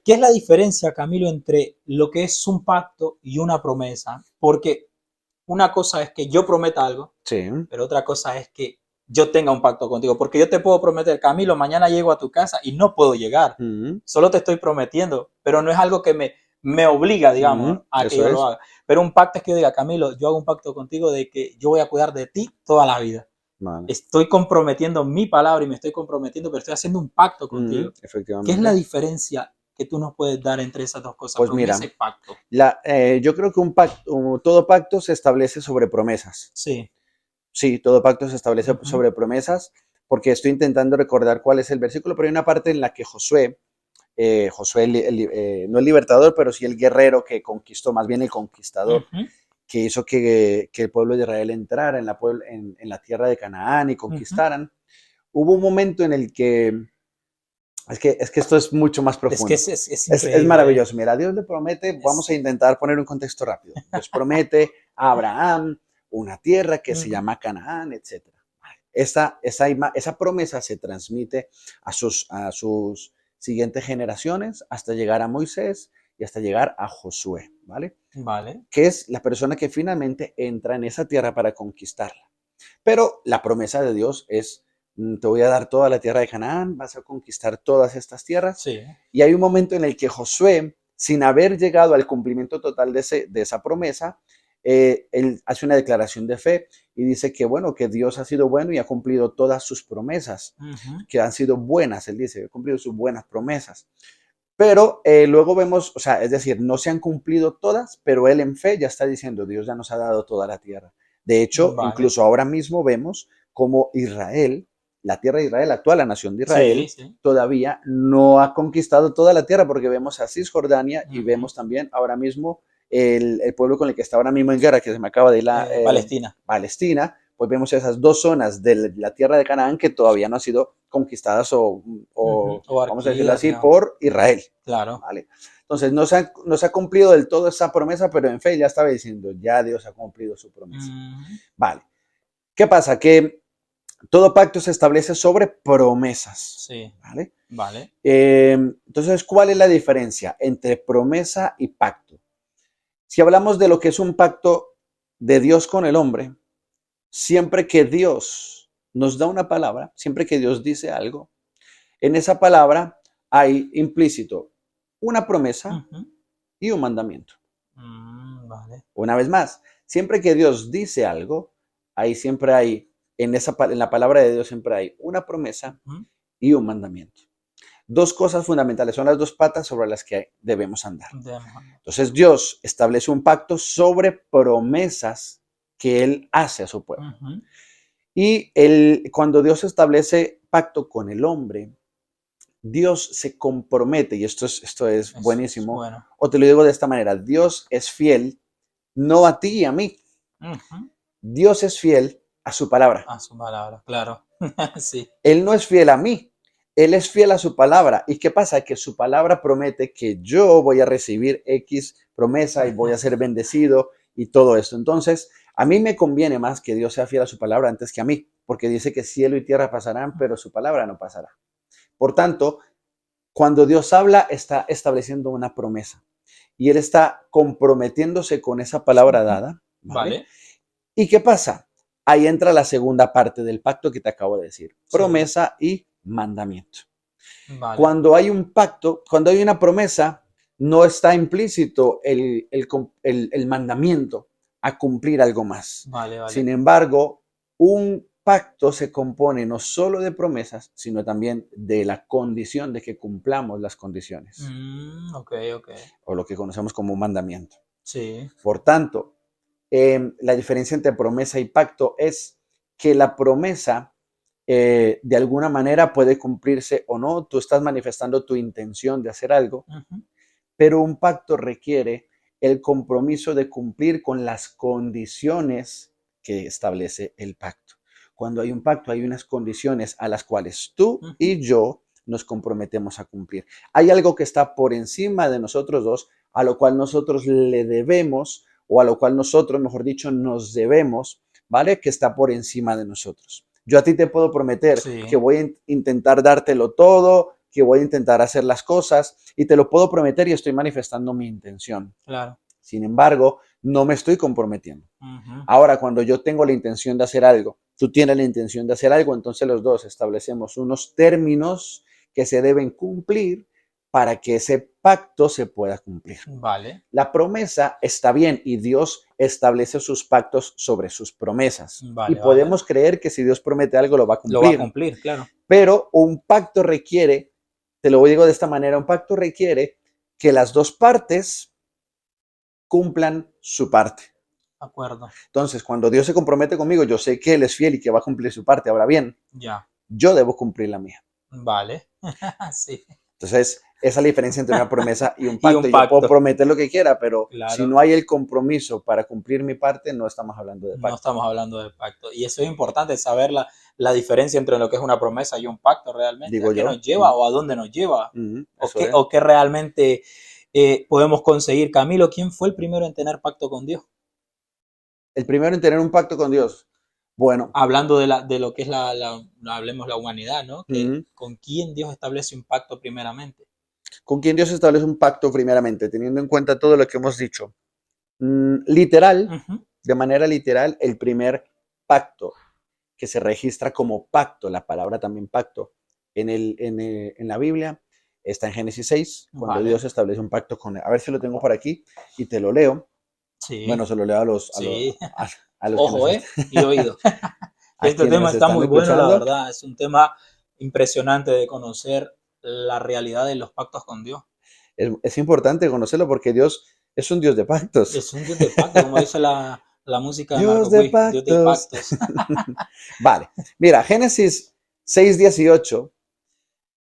¿Qué es la diferencia, Camilo, entre lo que es un pacto y una promesa? Porque una cosa es que yo prometa algo, Sí. pero otra cosa es que yo tenga un pacto contigo. Porque yo te puedo prometer, Camilo, mañana llego a tu casa y no puedo llegar. Ujú, Solo te estoy prometiendo, pero no es algo que me obliga, digamos, ujú, a que eso yo lo es. haga. Pero un pacto es que yo diga, Camilo, yo hago un pacto contigo de que yo voy a cuidar de ti toda la vida. Vale. Estoy comprometiendo mi palabra y me estoy comprometiendo, pero estoy haciendo un pacto Ujú, contigo. ¿Qué es la efectivamente. diferencia que tú nos puedes dar entre esas dos cosas, Pues promesa mira, y pacto? yo creo que todo pacto se establece sobre promesas. Sí. Sí, todo pacto se establece Ujú, sobre promesas, porque estoy intentando recordar cuál es el versículo, pero hay una parte en la que Josué no el libertador, pero sí el guerrero que conquistó, más bien el conquistador, ujú, que hizo que el pueblo de Israel entrara en la tierra de Canaán y ujú. conquistaran. Hubo un momento en el que, es que esto es mucho más Es que profundo. es Es increíble, ¿eh? maravilloso. Mira, Dios le promete, vamos a Es, intentar poner un contexto rápido. Dios promete a Abraham una tierra que se ujú, llama Canaán, etc. Esa promesa se transmite a sus siguientes generaciones hasta llegar a Moisés y hasta llegar a Josué, ¿vale? vale. Que es la persona que finalmente entra en esa tierra para conquistarla. Pero la promesa de Dios es, te voy a dar toda la tierra de Canaán, vas a conquistar todas estas tierras. Sí. Y hay un momento en el que Josué, sin haber llegado al cumplimiento total de esa promesa, él hace una declaración de fe y dice que, bueno, que Dios ha sido bueno y ha cumplido todas sus promesas, Ujú, que han sido buenas, él dice, ha cumplido sus buenas promesas. Pero luego vemos, o sea, es decir, no se han cumplido todas, pero él en fe ya está diciendo, Dios ya nos ha dado toda la tierra. De hecho, vale. incluso ahora mismo vemos como Israel, la tierra de Israel, actual, la nación de Sí, Israel, sí. todavía no ha conquistado toda la tierra, porque vemos a Cisjordania y Ujú. vemos también ahora mismo el pueblo con el que está ahora mismo en guerra, que se me acaba de ir Palestina. Palestina, pues vemos esas dos zonas de la tierra de Canaán que todavía no han sido conquistadas Ujú. o O vamos a decirlo adquiridas, así, digamos. por Israel. Claro. ¿Vale? Entonces, no se ha cumplido del todo esa promesa, pero en fe ya estaba diciendo, ya Dios ha cumplido su promesa. Ujú. Vale. ¿Qué pasa? Que todo pacto se establece sobre promesas. Sí. ¿Vale? Vale. Entonces, ¿cuál es la diferencia entre promesa y pacto? Si hablamos de lo que es un pacto de Dios con el hombre, siempre que Dios nos da una palabra, siempre que Dios dice algo, en esa palabra hay implícito una promesa Ujú. y un mandamiento. Vale. Una vez más, siempre que Dios dice algo, ahí siempre hay, en la palabra de Dios siempre hay una promesa Ujú. y un mandamiento. Dos cosas fundamentales, son las dos patas sobre las que debemos andar. Debemos andar. Entonces Dios establece un pacto sobre promesas que Él hace a su pueblo. Ujú. Y cuando Dios establece pacto con el hombre, Dios se compromete, y esto es Es buenísimo, bueno. o te lo digo de esta manera, Dios es fiel no a ti y a mí, Ujú. Dios es fiel a su palabra. A su palabra, claro. Sí. Él no es fiel a mí, Él es fiel a su palabra. ¿Y qué pasa? Que su palabra promete que yo voy a recibir X promesa y voy a ser bendecido y todo esto. Entonces, a mí me conviene más que Dios sea fiel a su palabra antes que a mí, porque dice que cielo y tierra pasarán, pero su palabra no pasará. Por tanto, cuando Dios habla, está estableciendo una promesa y Él está comprometiéndose con esa palabra Ujú. dada, ¿vale? Vale. ¿Y qué pasa? Ahí entra la segunda parte del pacto que te acabo de decir, Sí. promesa y mandamiento. Vale. Cuando hay un pacto, cuando hay una promesa, no está implícito el mandamiento a cumplir algo más. Vale, Sin vale. embargo, un pacto se compone no solo de promesas, sino también de la condición de que cumplamos las condiciones, Ok, ok. o lo que conocemos como un mandamiento. Sí. Por tanto, la diferencia entre promesa y pacto es que la promesa de alguna manera puede cumplirse o no, tú estás manifestando tu intención de hacer algo, Ujú. pero un pacto requiere el compromiso de cumplir con las condiciones que establece el pacto. Cuando hay un pacto, hay unas condiciones a las cuales tú Ujú. y yo nos comprometemos a cumplir. Hay algo que está por encima de nosotros dos, a lo cual nosotros le debemos, o a lo cual nosotros, mejor dicho, nos debemos, ¿vale? Que está por encima de nosotros. Yo a ti te puedo prometer que Sí. voy a intentar dártelo todo, que voy a intentar hacer las cosas y te lo puedo prometer y estoy manifestando mi intención. Claro. Sin embargo, no me estoy comprometiendo. Ujú. Ahora, cuando yo tengo la intención de hacer algo, tú tienes la intención de hacer algo, entonces los dos establecemos unos términos que se deben cumplir para que ese pacto se pueda cumplir. Vale. La promesa está bien y Dios establece sus pactos sobre sus promesas. Vale, Y podemos creer que si Dios promete algo, lo va a Lo va a cumplir. cumplir, claro. Pero un pacto requiere, te lo digo de esta manera, un pacto requiere que las dos partes cumplan su parte. De acuerdo. Entonces, cuando Dios se compromete conmigo, yo sé que Él es fiel y que va a cumplir su parte. Ahora bien, Ya. yo debo cumplir la mía. Vale. Sí. Entonces, esa es la diferencia entre una promesa y un Y pacto. un Yo puedo pacto. prometer lo que quiera, pero Claro. si no hay el compromiso para cumplir mi parte, no estamos hablando de No pacto. estamos hablando de pacto. Y eso es importante, saber la diferencia entre lo que es una promesa y un pacto realmente. Digo ¿A qué yo. nos lleva o a dónde nos lleva? Eso es. O qué realmente podemos conseguir. Camilo, ¿quién fue el primero en tener pacto con Dios? El primero en tener un pacto con Dios. Bueno, Hablando de lo que es hablemos la humanidad, ¿no? ujú. ¿Con quién Dios establece un pacto primeramente? ¿Con quién Dios establece un pacto primeramente? Teniendo en cuenta todo lo que hemos dicho. Literal, Ujú. de manera literal, el primer pacto que se registra como pacto, la palabra también pacto, en la Biblia, está en Génesis 6, cuando Vale. Dios establece un pacto con él. A ver si lo tengo por aquí y te lo leo. Sí. Bueno, se lo leo a los Sí. que Ojo, nos, y oído. a Este quienes tema nos está están muy bueno, la escuchando. verdad. Es un tema impresionante de conocer la realidad de los pactos con Dios. Es importante conocerlo porque Dios es un Dios de pactos. Es un Dios de pacto, como dice la música de Dios Marco de Puig, Dios de pactos. pactos. Vale, mira, Génesis 6:18,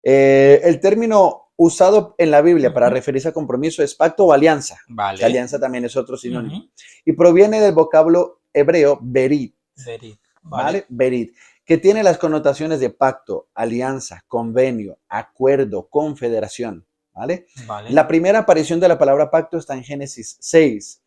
el término usado en la Biblia para Ujú. referirse a compromiso es pacto o alianza, que Vale. alianza también es otro sinónimo, Ujú. y proviene del vocablo hebreo berit, Verit. ¿vale? Vale. Berit, que tiene las connotaciones de pacto, alianza, convenio, acuerdo, confederación, ¿vale? Vale. La primera aparición de la palabra pacto está en Génesis 6,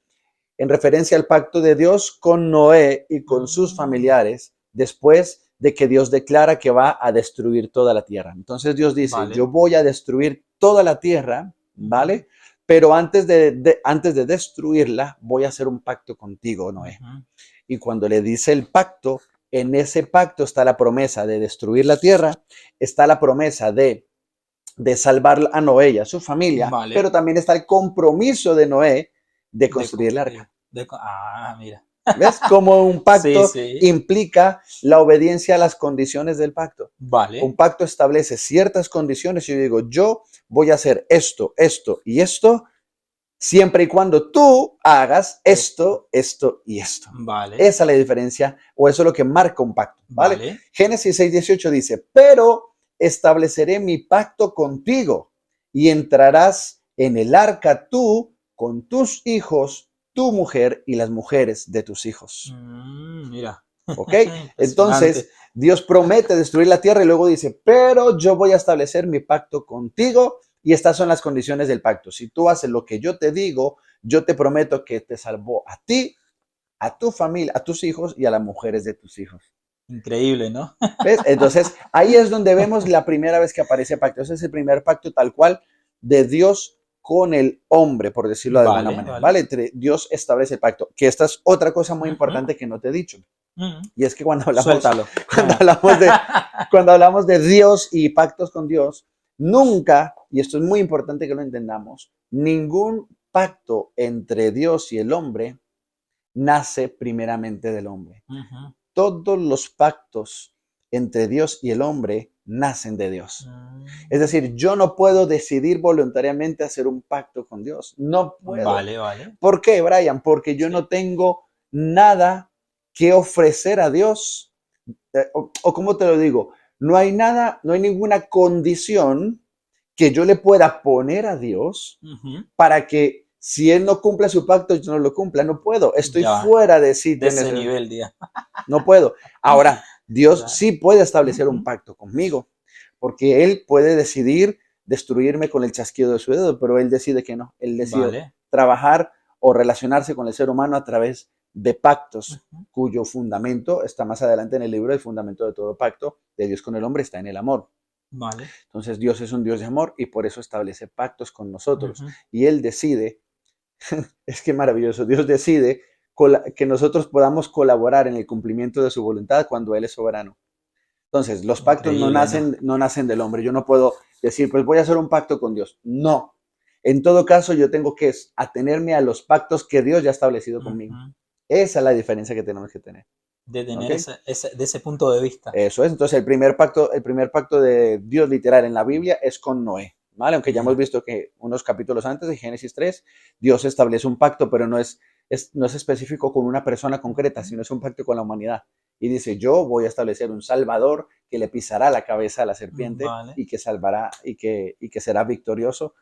en referencia al pacto de Dios con Noé y con sus familiares, después de que Dios declara que va a destruir toda la tierra. Entonces Dios dice, Vale. yo voy a destruir toda la tierra, ¿vale? Pero antes de destruirla, voy a hacer un pacto contigo, Noé. Ujú. Y cuando le dice el pacto, en ese pacto está la promesa de destruir la tierra, está la promesa de salvar a Noé y a su familia, Vale. pero también está el compromiso de Noé de construir el arca. Mira. ¿Ves? Como un Sí, pacto sí. implica la obediencia a las condiciones del pacto. Un Vale. pacto establece ciertas condiciones y yo digo, yo voy a hacer esto, esto y esto, siempre y cuando tú hagas esto, esto y esto. Vale. Esa es la diferencia o eso es lo que marca un pacto, ¿vale? Vale. Génesis 6:18 dice, pero estableceré mi pacto contigo y entrarás en el arca tú con tus hijos, tu mujer y las mujeres de tus hijos. Mira. ¿Ok? Impresionante. Entonces, Dios promete destruir la tierra y luego dice, pero yo voy a establecer mi pacto contigo y estas son las condiciones del pacto. Si tú haces lo que yo te digo, yo te prometo que te salvo a ti, a tu familia, a tus hijos y a las mujeres de tus hijos. Increíble, ¿no? ¿Ves? Entonces, ahí es donde vemos la primera vez que aparece pacto. Ese es el primer pacto tal cual de Dios con el hombre, por decirlo de alguna Vale, manera. vale. ¿Vale? Dios establece el pacto. Que esta es otra cosa muy Ujú. importante que no te he dicho. Ujú. Y es que cuando hablamos, Suéltalo. cuando hablamos de Dios y pactos con Dios, nunca, y esto es muy importante que lo entendamos, ningún pacto entre Dios y el hombre nace primeramente del hombre. Ujú. Todos los pactos entre Dios y el hombre nacen de Dios. Es decir, yo no puedo decidir voluntariamente hacer un pacto con Dios. No puedo. Vale, vale. ¿Por qué, Brian? Porque yo Sí. no tengo nada que ofrecer a Dios. O ¿cómo te lo digo? No hay nada, no hay ninguna condición que yo le pueda poner a Dios Ujú. para que si Él no cumple su pacto, yo no lo cumpla. No puedo. Estoy Ya, fuera de sitio. de ese nivel, día. No puedo. Ahora, Dios Claro. sí puede establecer un Ujú. pacto conmigo, porque Él puede decidir destruirme con el chasquido de su dedo, pero Él decide que no. Él decide Vale. trabajar o relacionarse con el ser humano a través de pactos, Ujú. cuyo fundamento está más adelante en el libro. El fundamento de todo pacto de Dios con el hombre está en el amor. Vale. Entonces Dios es un Dios de amor y por eso establece pactos con nosotros. Ujú. Y Él decide, es que maravilloso, Dios decide que nosotros podamos colaborar en el cumplimiento de su voluntad cuando Él es soberano. Entonces, los pactos Increíble, ¿no? no nacen del hombre. Yo no puedo decir, pues voy a hacer un pacto con Dios. No. En todo caso, yo tengo que atenerme a los pactos que Dios ya ha establecido conmigo. Ujú. Esa es la diferencia que tenemos que tener. De ¿Ok? tener de ese punto de vista. Eso es. Entonces, el primer pacto de Dios literal en la Biblia es con Noé. ¿Vale? Aunque ya hemos Ya. visto que unos capítulos antes, de Génesis 3, Dios establece un pacto, pero no es específico con una persona concreta, sino es un pacto con la humanidad. Y dice, yo voy a establecer un salvador que le pisará la cabeza a la serpiente Vale. y que salvará y que será victorioso,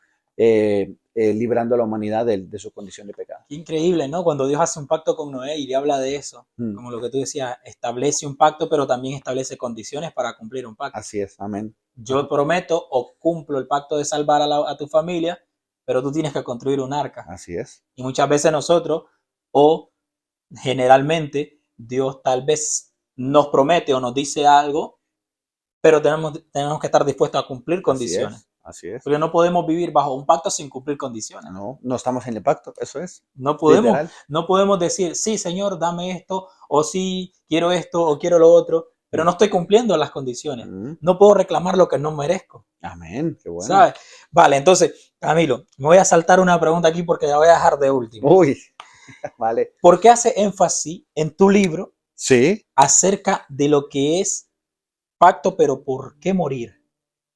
librando a la humanidad de su condición de pecado. Qué increíble, ¿no? Cuando Dios hace un pacto con Noé y le habla de eso, Mm, como lo que tú decías, establece un pacto, pero también establece condiciones para cumplir un pacto. así es, amén. Yo prometo o cumplo el pacto de salvar a tu familia, pero tú tienes que construir un arca. Así es. Y muchas veces nosotros, o generalmente, Dios tal vez nos promete o nos dice algo, pero tenemos que estar dispuestos a cumplir Así condiciones. es. Así es. Porque no podemos vivir bajo un pacto sin cumplir condiciones. No, no estamos en el pacto, eso es. No podemos, Literal. no podemos decir, sí, Señor, dame esto, o sí, quiero esto, o quiero lo otro, pero Mm, no estoy cumpliendo las condiciones. mm. No puedo reclamar lo que no merezco. Amén, qué bueno. ¿Sabes? Vale, entonces, Camilo, me voy a saltar una pregunta aquí porque la voy a dejar de último. Uy, vale. ¿Por qué hace énfasis en tu libro Sí. acerca de lo que es pacto, pero por qué morir?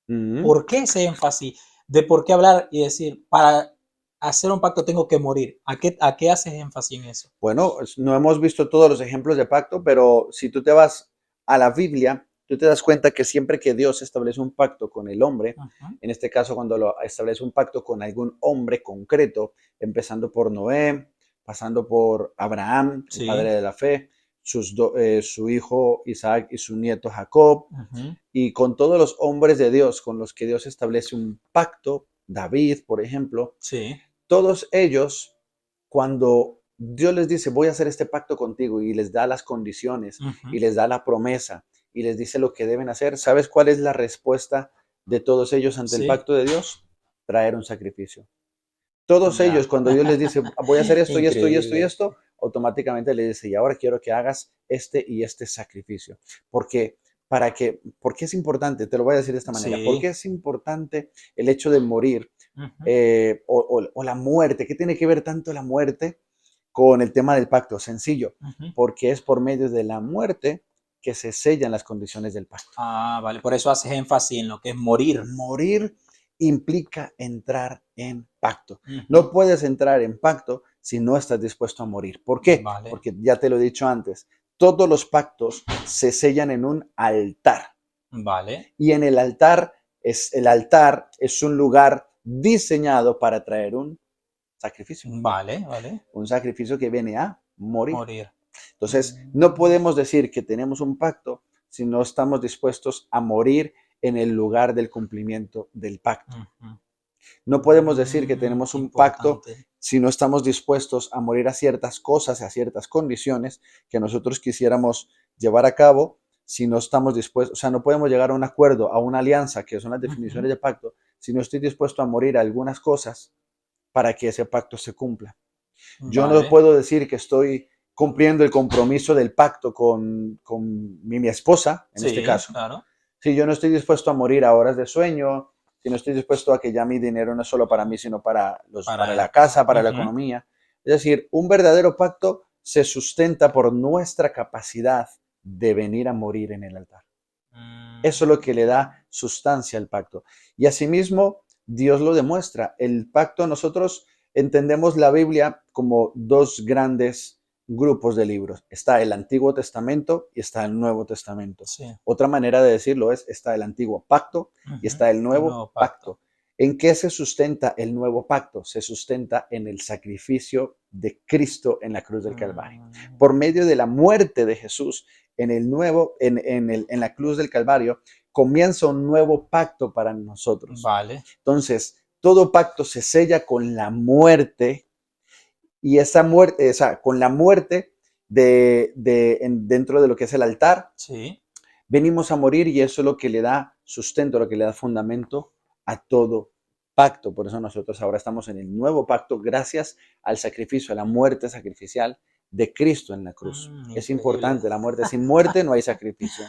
Mm. ¿Por qué ese énfasis de por qué hablar y decir, para hacer un pacto tengo que morir? A qué haces énfasis en eso? Bueno, no hemos visto todos los ejemplos de pacto, pero si tú te vas a la Biblia, tú te das cuenta que siempre que Dios establece un pacto con el hombre, Ujú. en este caso cuando lo establece un pacto con algún hombre concreto, empezando por Noé, pasando por Abraham, el Sí. padre de la fe, su hijo Isaac y su nieto Jacob, Ujú. y con todos los hombres de Dios con los que Dios establece un pacto, David, por ejemplo, Sí. todos ellos, cuando Dios les dice, voy a hacer este pacto contigo y les da las condiciones Ujú. y les da la promesa y les dice lo que deben hacer, ¿sabes cuál es la respuesta de todos ellos ante el Sí. pacto de Dios? Traer un sacrificio. Todos ellos, Ya. cuando Dios les dice, voy a hacer esto y esto y esto y Increíble. esto, automáticamente le dice, y ahora quiero que hagas este y este sacrificio. Porque, ¿por qué es importante? Te lo voy a decir de esta manera. ¿Por qué Sí. es importante el hecho de morir Ujú. o la muerte? ¿Qué tiene que ver tanto la muerte con el tema del pacto? Sencillo, Ujú. porque es por medio de la muerte que se sellan las condiciones del pacto. Ah, vale. Por eso haces énfasis en lo que es morir. Morir implica entrar en pacto. Ujú. No puedes entrar en pacto si no estás dispuesto a morir. ¿Por qué? Vale. Porque ya te lo he dicho antes, todos los pactos se sellan en un altar. Vale. Y en el altar es un lugar diseñado para traer un sacrificio. Vale. Vale. Un sacrificio que viene a morir. Morir. Entonces, no podemos decir que tenemos un pacto si no estamos dispuestos a morir en el lugar del cumplimiento del pacto. Ujú. No podemos decir que tenemos un pacto Importante. si no estamos dispuestos a morir a ciertas cosas, a ciertas condiciones que nosotros quisiéramos llevar a cabo, si no estamos dispuestos, o sea, no podemos llegar a un acuerdo, a una alianza, que son las Ujú. definiciones de pacto, si no estoy dispuesto a morir a algunas cosas para que ese pacto se cumpla. Yo no Vale. puedo decir que estoy cumpliendo el compromiso del pacto con mi esposa, en este Sí, caso, claro. si yo no estoy dispuesto a morir a horas de sueño, si no estoy dispuesto a que ya mi dinero no es solo para mí, sino para la Para. casa, para la Ujú. economía. Es decir, un verdadero pacto se sustenta por nuestra capacidad de venir a morir en el altar. Eso es lo que le da sustancia al pacto. Y asimismo, Dios lo demuestra. El pacto, nosotros entendemos la Biblia como dos grandes grupos de libros. Está el Antiguo Testamento y está el Nuevo Testamento. Sí. Otra manera de decirlo es, está el Antiguo Pacto y Ujú. está el El Nuevo nuevo pacto. Pacto. ¿En qué se sustenta el Nuevo Pacto? Se sustenta en el sacrificio de Cristo en la cruz del Calvario. Mm. Por medio de la muerte de Jesús en la cruz del Calvario, comienza un nuevo pacto para nosotros. Vale. Entonces, todo pacto se sella con la muerte y esa muerte, o sea, con la muerte dentro de lo que es el altar, Sí. venimos a morir y eso es lo que le da sustento, lo que le da fundamento a todo pacto. Por eso nosotros ahora estamos en el nuevo pacto gracias al sacrificio, a la muerte sacrificial de Cristo en la cruz. Es Increíble. importante la muerte. Sin muerte no hay sacrificio.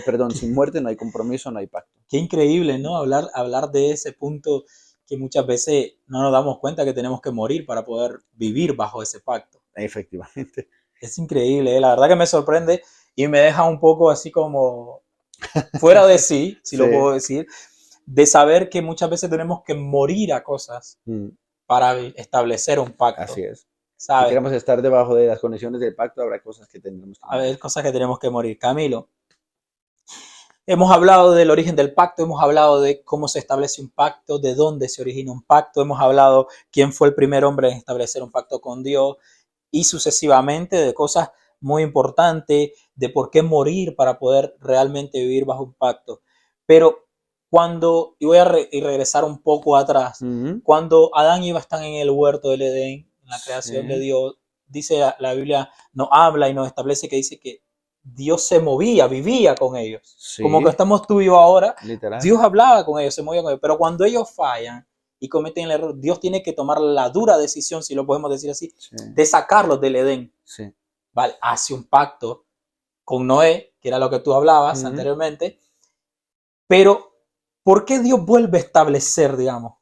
Perdón, sin muerte no hay compromiso, no hay pacto. Qué increíble, ¿no? Hablar de ese punto que muchas veces no nos damos cuenta que tenemos que morir para poder vivir bajo ese pacto. Efectivamente. Es increíble, ¿eh? La verdad que me sorprende y me deja un poco así como fuera de sí, si lo Sí. puedo decir, de saber que muchas veces tenemos que morir a cosas para establecer un pacto. Así es. Si ¿Sabes? queremos estar debajo de las condiciones del pacto, habrá cosas que tendremos que A morir. ver, cosas que tenemos que morir. Camilo, hemos hablado del origen del pacto, hemos hablado de cómo se establece un pacto, de dónde se origina un pacto, hemos hablado quién fue el primer hombre en establecer un pacto con Dios y sucesivamente de cosas muy importantes, de por qué morir para poder realmente vivir bajo un pacto. Pero cuando, y voy a regresar un poco atrás, cuando Adán y Eva están en el huerto del Edén, en la creación de Dios, dice la Biblia, nos habla y nos establece que dice que Dios se movía, vivía con ellos. Sí. Como que estamos tú y yo ahora, Literal. Dios hablaba con ellos, se movía con ellos. Pero cuando ellos fallan y cometen el error, Dios tiene que tomar la dura decisión, si lo podemos decir así, de sacarlos del Edén. ¿Vale? Hace un pacto con Noé, que era lo que tú hablabas anteriormente. Pero, ¿por qué Dios vuelve a establecer, digamos,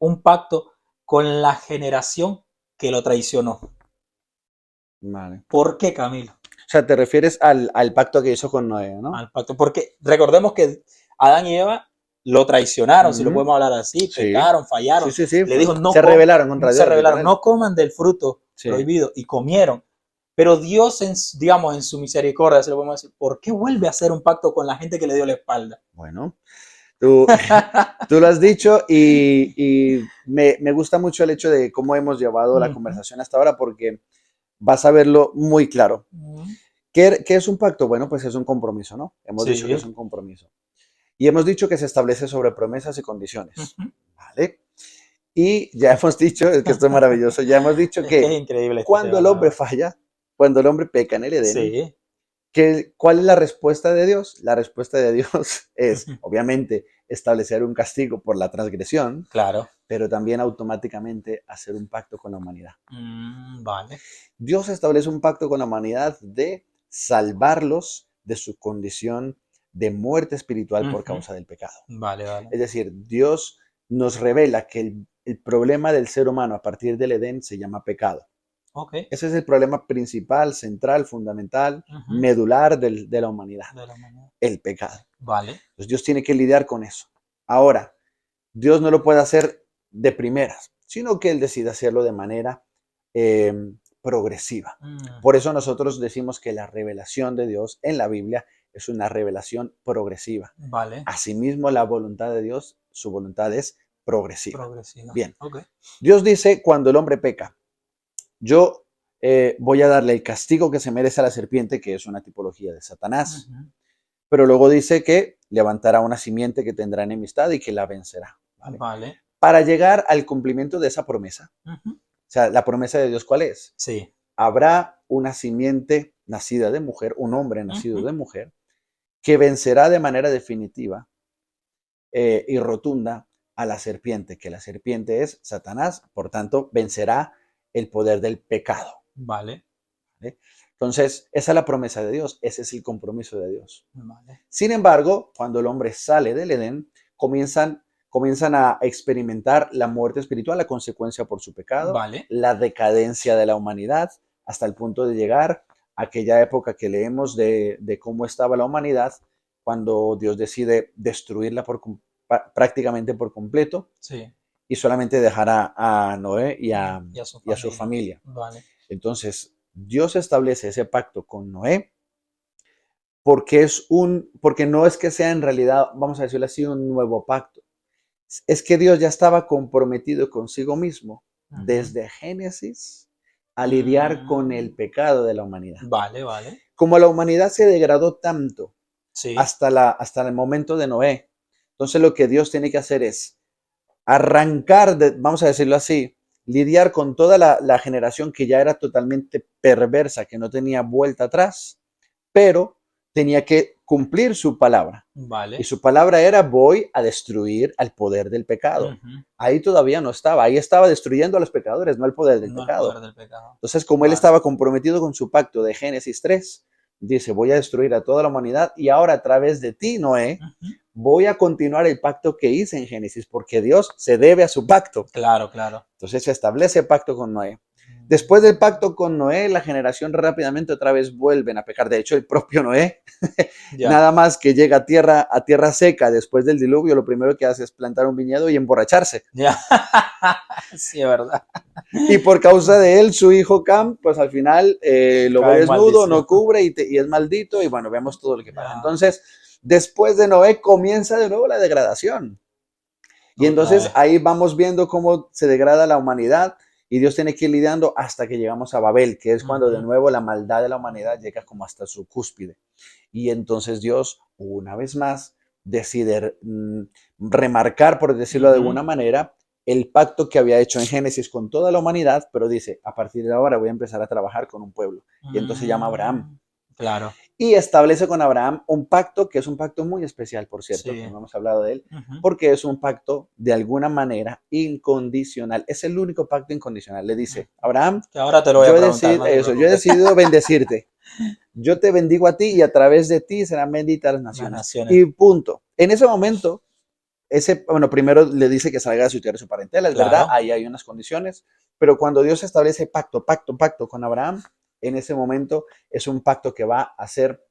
un pacto con la generación que lo traicionó? Vale. ¿Por qué, Camilo? O sea, te refieres al pacto que hizo con Noé, ¿no? Al pacto, porque recordemos que Adán y Eva lo traicionaron, si lo podemos hablar así, pecaron, fallaron. Le dijo, no se rebelaron contra Dios. Se rebelaron, no coman del fruto prohibido y comieron. Pero Dios, digamos, en su misericordia, se lo podemos decir, ¿por qué vuelve a hacer un pacto con la gente que le dio la espalda? Bueno, tú lo has dicho y me gusta mucho el hecho de cómo hemos llevado la conversación hasta ahora porque vas a verlo muy claro. ¿Qué es un pacto? Bueno, pues es un compromiso, ¿no? Hemos dicho que es un compromiso. Y hemos dicho que se establece sobre promesas y condiciones. ¿Vale? Y ya hemos dicho, es que esto es maravilloso, ya hemos dicho que es increíble cuando el hombre falla, cuando el hombre peca en el Edén, ¿cuál es la respuesta de Dios? La respuesta de Dios es, obviamente, establecer un castigo por la transgresión, claro, pero también automáticamente hacer un pacto con la humanidad. Vale. Dios establece un pacto con la humanidad de salvarlos de su condición de muerte espiritual por causa del pecado. Vale. Es decir, Dios nos revela que el problema del ser humano a partir del Edén se llama pecado. Ese es el problema principal, central, fundamental, medular de la humanidad. El pecado. Vale. Entonces Dios tiene que lidiar con eso. Ahora, Dios no lo puede hacer de primeras, sino que Él decide hacerlo de manera progresiva. Por eso nosotros decimos que la revelación de Dios en la Biblia es una revelación progresiva. Vale. Asimismo, la voluntad de Dios, su voluntad es progresiva. Bien. Okay. Dios dice, cuando el hombre peca, yo voy a darle el castigo que se merece a la serpiente, que es una tipología de Satanás. Pero luego dice que levantará una simiente que tendrá enemistad y que la vencerá. Vale. Para llegar al cumplimiento de esa promesa. O sea, la promesa de Dios, ¿cuál es? Sí. Habrá una simiente nacida de mujer, un hombre nacido de mujer, que vencerá de manera definitiva y rotunda a la serpiente, que la serpiente es Satanás, por tanto, vencerá el poder del pecado. Vale. Entonces, esa es la promesa de Dios, ese es el compromiso de Dios. Vale. Sin embargo, cuando el hombre sale del Edén, comienzan a experimentar la muerte espiritual, la consecuencia por su pecado, la decadencia de la humanidad, hasta el punto de llegar a aquella época que leemos de cómo estaba la humanidad, cuando Dios decide destruirla prácticamente por completo y solamente dejar a Noé y a su familia. Vale. Entonces, Dios establece ese pacto con Noé porque no es que sea en realidad, vamos a decirlo así, un nuevo pacto. Es que Dios ya estaba comprometido consigo mismo desde Génesis a lidiar con el pecado de la humanidad. Vale. Como la humanidad se degradó tanto hasta el momento de Noé, entonces lo que Dios tiene que hacer es arrancar, vamos a decirlo así, lidiar con toda la generación que ya era totalmente perversa, que no tenía vuelta atrás, pero tenía que cumplir su palabra. Y Vale. su palabra era, voy a destruir al poder del pecado. Ujú. Ahí todavía no estaba, ahí estaba destruyendo a los pecadores, no al poder del No el poder pecado. del pecado. Entonces, como él Vale. estaba comprometido con su pacto de Génesis 3, dice, voy a destruir a toda la humanidad y ahora a través de ti, Noé, Ujú. voy a continuar el pacto que hice en Génesis, porque Dios se debe a su pacto. Claro, claro. Entonces se establece pacto con Noé. Después del pacto con Noé, la generación rápidamente otra vez vuelven a pecar. De hecho, el propio Noé, Ya. nada más que llega a tierra seca después del diluvio, lo primero que hace es plantar un viñedo y emborracharse. Ya. Sí, es verdad. Y por causa de él, su hijo Cam, pues al final lo ve Cae en desnudo, no maldición. cubre y es maldito. Y bueno, vemos todo lo que pasa. Ya. Entonces, después de Noé comienza de nuevo la degradación. Y Otra entonces vez. ahí vamos viendo cómo se degrada la humanidad y Dios tiene que ir lidiando hasta que llegamos a Babel, que es cuando de Ujú. nuevo la maldad de la humanidad llega como hasta su cúspide. Y entonces Dios, una vez más, decide remarcar, por decirlo de Ujú. alguna manera, el pacto que había hecho en Génesis con toda la humanidad, pero dice, a partir de ahora voy a empezar a trabajar con un pueblo. Y entonces llama a Abraham Claro. y establece con Abraham un pacto que es un pacto muy especial, por cierto, que Sí. no hemos hablado de él, Ujú. porque es un pacto de alguna manera incondicional. Es el único pacto incondicional. Le dice, Ujú. Abraham, Que ahora te lo voy a preguntar, no te yo he preocupes. decidido bendecirte. Yo te bendigo a ti y a través de ti serán benditas las Las naciones. naciones. Y punto. En ese momento, bueno, primero le dice que salga de su tierra y su parentela, es verdad, Claro. ahí hay unas condiciones, pero cuando Dios establece pacto con Abraham, en ese momento es un pacto que va a ser,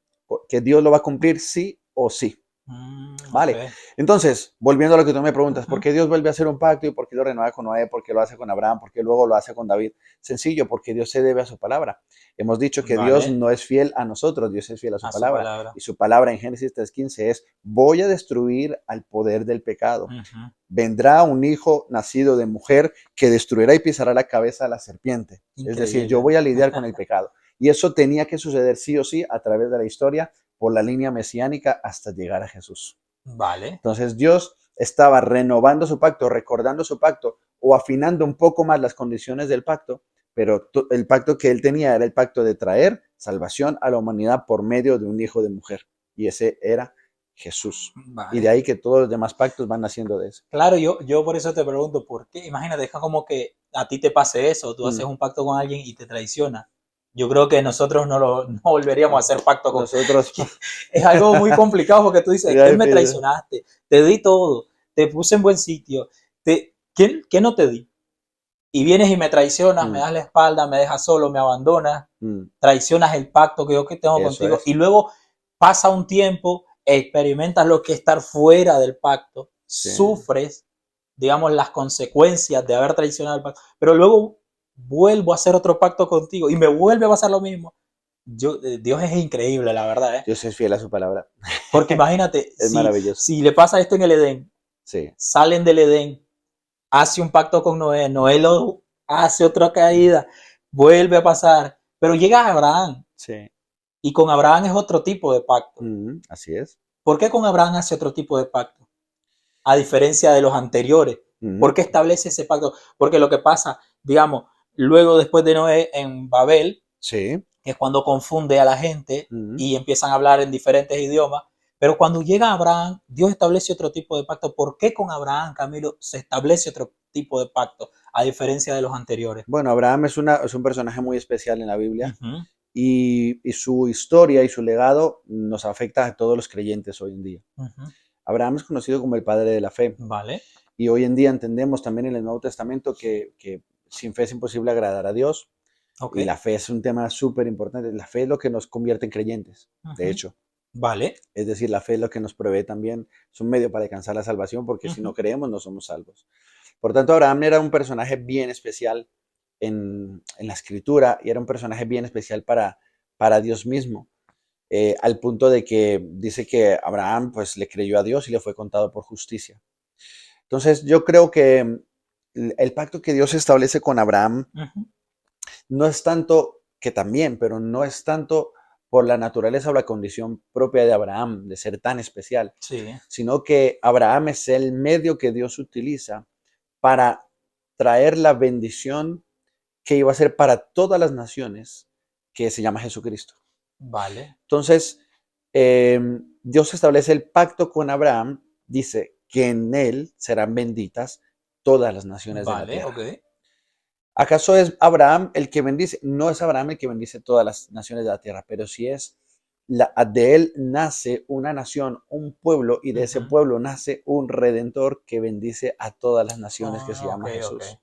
que Dios lo va a cumplir sí o sí. Ok. Vale. Entonces, volviendo a lo que tú me preguntas, ¿por Ujú. qué Dios vuelve a hacer un pacto y por qué lo renueva con Noé, por qué lo hace con Abraham, por qué luego lo hace con David? Sencillo, porque Dios se debe a su palabra. Hemos dicho que Dios Vale. no es fiel a nosotros, Dios es fiel a su A su palabra. palabra. Y su palabra en Génesis 3:15 es, voy a destruir al poder del pecado. Ujú. Vendrá un hijo nacido de mujer que destruirá y pisará la cabeza a la serpiente. Es decir, yo Increíble. voy a lidiar con el pecado. Y eso tenía que suceder sí o sí a través de la historia por la línea mesiánica hasta llegar a Jesús. Vale. Entonces Dios estaba renovando su pacto, recordando su pacto o afinando un poco más las condiciones del pacto, pero el pacto que él tenía era el pacto de traer salvación a la humanidad por medio de un hijo de mujer. Y ese era Jesús. Y de Vale. ahí que todos los demás pactos van naciendo de eso. Claro, yo por eso te pregunto, ¿por qué? Imagínate, deja como que a ti te pase eso, tú haces Mm. un pacto con alguien y te traiciona. Yo creo que nosotros no volveríamos a hacer pacto con... Nosotros, que es algo muy complicado porque tú dices, ya ¿qué me difícil. traicionaste? Te di todo, te puse en buen sitio, ¿qué no te di? Y vienes y me traicionas, me Mm, das la espalda, me dejas solo, me abandonas, mm, traicionas el pacto que tengo eso contigo y es. luego pasa un tiempo, experimentas lo que es estar fuera del pacto, Sí. sufres, digamos, las consecuencias de haber traicionado el pacto, pero luego vuelvo a hacer otro pacto contigo y me vuelve a pasar lo mismo. Dios es increíble, la verdad, ¿eh? Dios es fiel a su palabra. Porque imagínate, Es si, maravilloso. si le pasa esto en el Edén, Sí. salen del Edén, hace un pacto con Noé, Noé lo hace otra caída, vuelve a pasar, pero llega a Abraham Sí. y con Abraham es otro tipo de pacto. Así es. ¿Por qué con Abraham hace otro tipo de pacto? A diferencia de los anteriores. ¿Por qué establece ese pacto? Porque lo que pasa, digamos, luego después de Noé en Babel, Sí. que es cuando confunde a la gente y empiezan a hablar en diferentes idiomas, pero cuando llega Abraham, Dios establece otro tipo de pacto. ¿Por qué con Abraham, Camilo, se establece otro tipo de pacto, a diferencia de los anteriores? Bueno, Abraham es un personaje muy especial en la Biblia Ujú. y su historia y su legado nos afecta a todos los creyentes hoy en día. Ujú. Abraham es conocido como el padre de la fe Vale. y hoy en día entendemos también en el Nuevo Testamento que sin fe es imposible agradar a Dios Ok. y la fe es un tema súper importante. La fe es lo que nos convierte en creyentes, de Ujú. hecho. Vale. Es decir, la fe es lo que nos provee también, es un medio para alcanzar la salvación porque si no Ujú. creemos no somos salvos. Por tanto, Abraham era un personaje bien especial en la escritura y era un personaje bien especial para Dios mismo, al punto de que dice que Abraham pues le creyó a Dios y le fue contado por justicia. Entonces yo creo que el pacto que Dios establece con Abraham Ujú. no es tanto, que también, pero no es tanto por la naturaleza o la condición propia de Abraham de ser tan especial, Sí. sino que Abraham es el medio que Dios utiliza para traer la bendición que iba a ser para todas las naciones, que se llama Jesucristo. Vale. Entonces, Dios establece el pacto con Abraham, dice que en él serán benditas todas las naciones de la Vale, tierra. ok. ¿Acaso es Abraham el que bendice? No es Abraham el que bendice todas las naciones de la tierra, pero sí es de él nace una nación, un pueblo, y de ese Ujú. pueblo nace un redentor que bendice a todas las naciones, que se Ah, ok, llama ok. Jesús.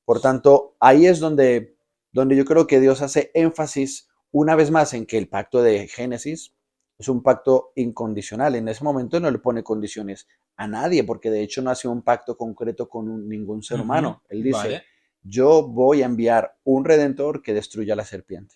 Por tanto, ahí es donde yo creo que Dios hace énfasis una vez más en que el pacto de Génesis es un pacto incondicional. En ese momento no le pone condiciones a nadie, porque de hecho no hace un pacto concreto con ningún ser Ujú. humano. Él dice, Vale, yo voy a enviar un redentor que destruya la serpiente,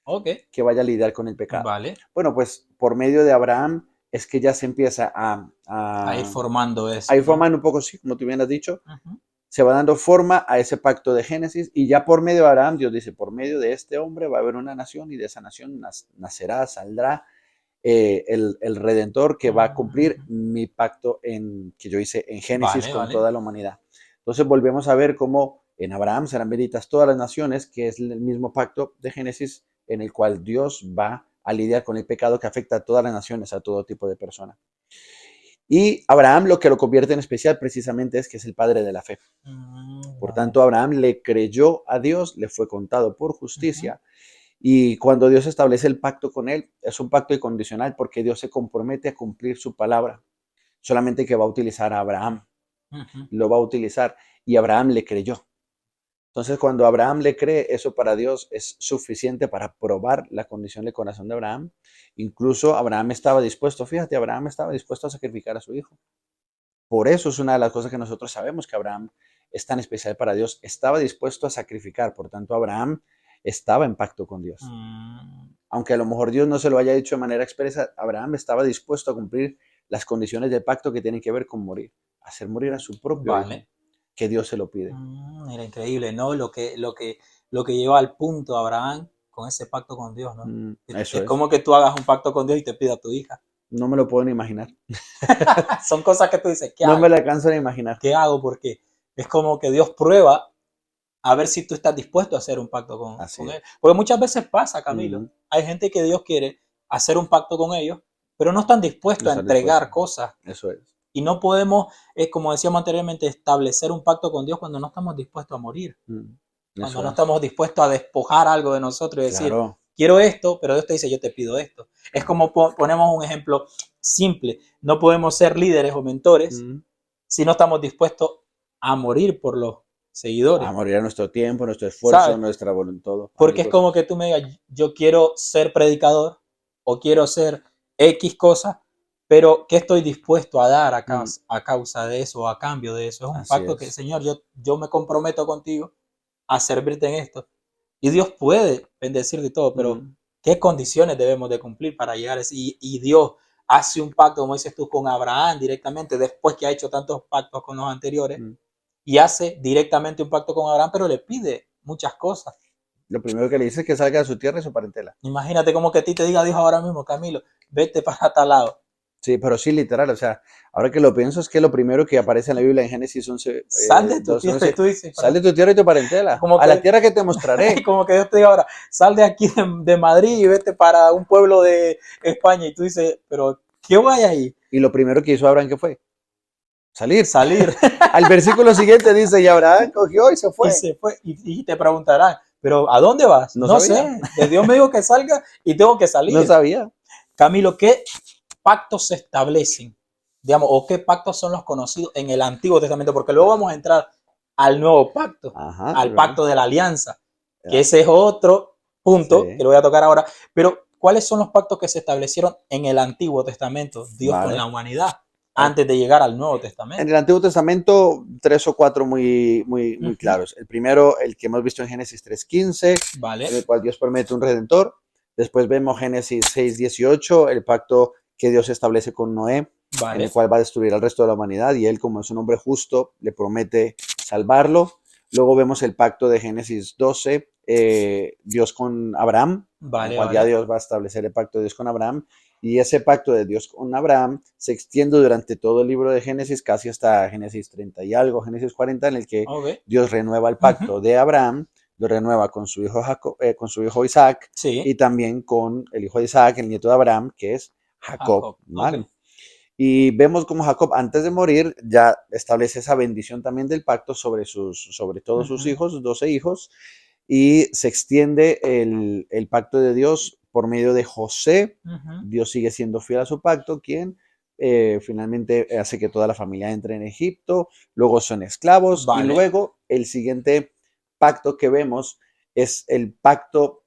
ok. que vaya a lidiar con el pecado. Vale. Bueno, pues por medio de Abraham es que ya se empieza A ir formando a eso, ir ¿no? formando un poco, sí, como tú bien has dicho, Ujú. se va dando forma a ese pacto de Génesis y ya por medio de Abraham, Dios dice, por medio de este hombre va a haber una nación y de esa nación nacerá, saldrá el Redentor que va a cumplir Mm. mi pacto que yo hice en Génesis Vale, con vale. toda la humanidad. Entonces volvemos a ver cómo en Abraham serán benditas todas las naciones, que es el mismo pacto de Génesis en el cual Dios va a lidiar con el pecado que afecta a todas las naciones, a todo tipo de personas. Y Abraham lo que lo convierte en especial precisamente es que es el padre de la fe. Por Vale. tanto, Abraham le creyó a Dios, le fue contado por Ujú. justicia. Y cuando Dios establece el pacto con él, es un pacto incondicional porque Dios se compromete a cumplir su palabra. Solamente que va a utilizar a Abraham, Ujú. lo va a utilizar. Y Abraham le creyó. Entonces, cuando Abraham le cree, eso para Dios es suficiente para probar la condición del corazón de Abraham. Incluso Abraham estaba dispuesto, fíjate, Abraham estaba dispuesto a sacrificar a su hijo. Por eso es una de las cosas que nosotros sabemos que Abraham es tan especial para Dios. Estaba dispuesto a sacrificar, por tanto Abraham estaba en pacto con Dios. Mm. Aunque a lo mejor Dios no se lo haya dicho de manera expresa, Abraham estaba dispuesto a cumplir las condiciones del pacto que tienen que ver con morir, hacer morir a su propio hijo, Vale. que Dios se lo pide. Era increíble, ¿no? Lo que lleva al punto Abraham con ese pacto con Dios, ¿no? Eso Es es. como que tú hagas un pacto con Dios y te pida a tu hija. No me lo puedo ni imaginar. Son cosas que tú dices, ¿qué No me hago? la alcanzo ni imaginar. ¿Qué hago? Porque es como que Dios prueba a ver si tú estás dispuesto a hacer un pacto con, Así con Él. es. Porque muchas veces pasa, Camilo. Mm, Hay gente que Dios quiere hacer un pacto con ellos, pero no están no dispuestos a estar dispuesto. entregar cosas. Eso es. Y no podemos, como decíamos anteriormente, establecer un pacto con Dios cuando no estamos dispuestos a morir. Mm, Cuando eso no es. estamos dispuestos a despojar algo de nosotros y decir, Claro. quiero esto, pero Dios te dice, yo te pido esto. Es como ponemos un ejemplo simple. No podemos ser líderes o mentores Mm. si no estamos dispuestos a morir por los A seguidores, morir a nuestro tiempo, nuestro esfuerzo, ¿sabes? nuestra voluntad, todo. Hay Porque es como cosas. que tú me digas, yo quiero ser predicador o quiero ser X cosa, pero ¿qué estoy dispuesto a dar Mm, a causa de eso o a cambio de eso? Es un así pacto que, es. Señor, yo me comprometo contigo a servirte en esto. Y Dios puede bendecirte y todo, pero Mm, ¿qué condiciones debemos de cumplir para llegar a eso? Y Dios hace un pacto, como dices tú, con Abraham directamente, después que ha hecho tantos pactos con los anteriores, mm. y hace directamente un pacto con Abraham, pero le pide muchas cosas. Lo primero que le dice es que salga de su tierra y su parentela. Imagínate como que a ti te diga Dios ahora mismo, Camilo, vete para tal lado. Sí, pero sí, literal. O sea, ahora que lo pienso, es que lo primero que aparece en la Biblia en Génesis 11, Sal de tu 2, tierra y 11, tú dices, sal de tu tierra y tu parentela, como a la que, tierra que te mostraré. como que Dios te diga ahora, sal de aquí de Madrid y vete para un pueblo de España. Y tú dices, pero ¿qué voy ahí? Y lo primero que hizo Abraham, ¿qué fue? Salir. Salir. Al versículo siguiente dice, y Abraham cogió y se Y fue. se fue. Y te preguntarán, pero ¿a dónde vas? No No sabía, sé. De Dios me dijo que salga y tengo que no salir. sabía. Camilo, ¿qué pactos se establecen? Digamos, o qué pactos son los conocidos en el Antiguo Testamento, porque luego vamos a entrar al nuevo pacto, Ajá, al pacto de la alianza, que ya, ese es otro punto que sí, lo voy a tocar ahora. Pero, ¿cuáles son los pactos que se establecieron en el Antiguo Testamento, Dios con la vale. humanidad, Ok. antes de llegar al Nuevo En Testamento? el Antiguo Testamento, 3 o 4 muy Ujú. claros. El primero, el que hemos visto en Génesis 3:15, Vale, en el cual Dios promete un redentor. Después vemos Génesis 6:18, el pacto que Dios establece con Noé, en el vale, cual va a destruir al resto de la humanidad y él, como es un hombre justo, le promete salvarlo. Luego vemos el pacto de Génesis 12, Dios con Abraham, en el vale, cual ya vale. Dios va a establecer el pacto de Dios con Abraham. Y ese pacto de Dios con Abraham se extiende durante todo el libro de Génesis, casi hasta Génesis 30 y algo, Génesis 40, en el que Ok. Dios renueva el Ujú. pacto de Abraham, lo renueva con su hijo, con su hijo Isaac Sí, y también con el hijo de Isaac, el nieto de Abraham, que es Jacob, Jacob. ¿vale? Ok. Y vemos como Jacob, antes de morir, ya establece esa bendición también del pacto sobre todos sus Ujú, hijos, sus 12 hijos, y se extiende el pacto de Dios por medio de José. ujú. Dios sigue siendo fiel a su pacto, quien finalmente hace que toda la familia entre en Egipto, luego son esclavos, y Vale. luego el siguiente pacto que vemos es el pacto,